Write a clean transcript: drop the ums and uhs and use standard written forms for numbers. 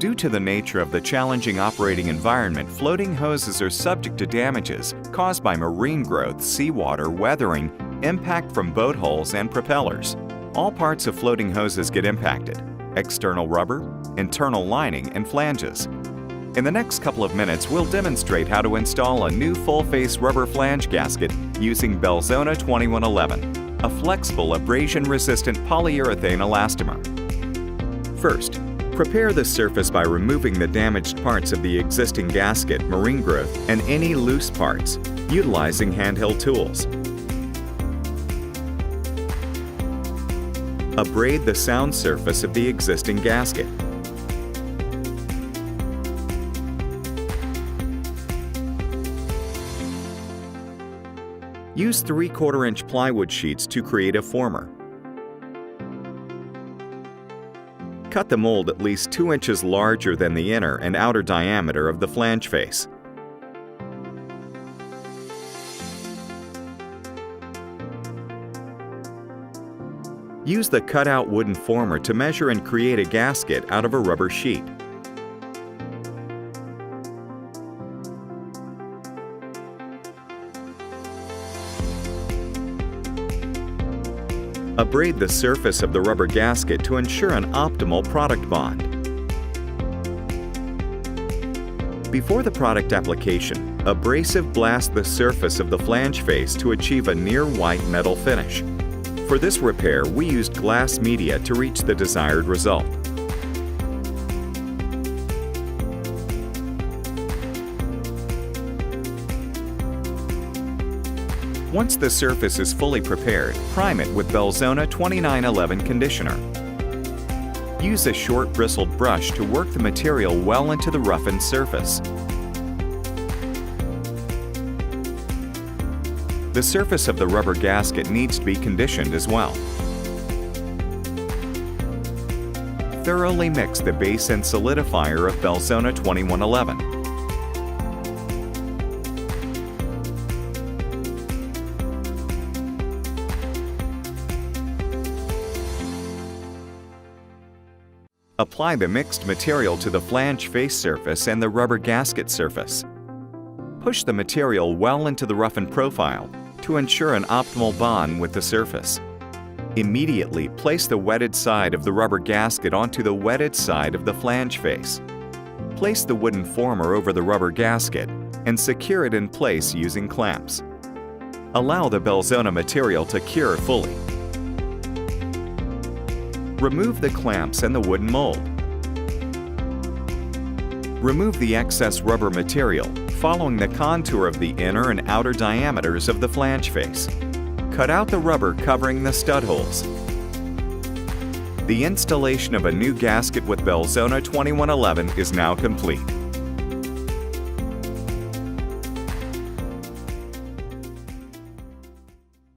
Due to the nature of the challenging operating environment, floating hoses are subject to damages caused by marine growth, seawater, weathering, impact from boat hulls, and propellers. All parts of floating hoses get impacted: external rubber, internal lining, and flanges. In the next couple of minutes, we'll demonstrate how to install a new full-face rubber flange gasket using Belzona 2111, a flexible, abrasion-resistant polyurethane elastomer. First, prepare the surface by removing the damaged parts of the existing gasket, marine growth, and any loose parts, utilizing handheld tools. Abrade the sound surface of the existing gasket. Use 3/4-inch plywood sheets to create a former. Cut the mold at least 2 inches larger than the inner and outer diameter of the flange face. Use the cut-out wooden former to measure and create a gasket out of a rubber sheet. Abrade the surface of the rubber gasket to ensure an optimal product bond. Before the product application, abrasive blast the surface of the flange face to achieve a near-white metal finish. For this repair, we used glass media to reach the desired result. Once the surface is fully prepared, prime it with Belzona 2911 conditioner. Use a short bristled brush to work the material well into the roughened surface. The surface of the rubber gasket needs to be conditioned as well. Thoroughly mix the base and solidifier of Belzona 2111. Apply the mixed material to the flange face surface and the rubber gasket surface. Push the material well into the roughened profile to ensure an optimal bond with the surface. Immediately place the wetted side of the rubber gasket onto the wetted side of the flange face. Place the wooden former over the rubber gasket and secure it in place using clamps. Allow the Belzona material to cure fully. Remove the clamps and the wooden mold. Remove the excess rubber material, following the contour of the inner and outer diameters of the flange face. Cut out the rubber covering the stud holes. The installation of a new gasket with Belzona 2111 is now complete.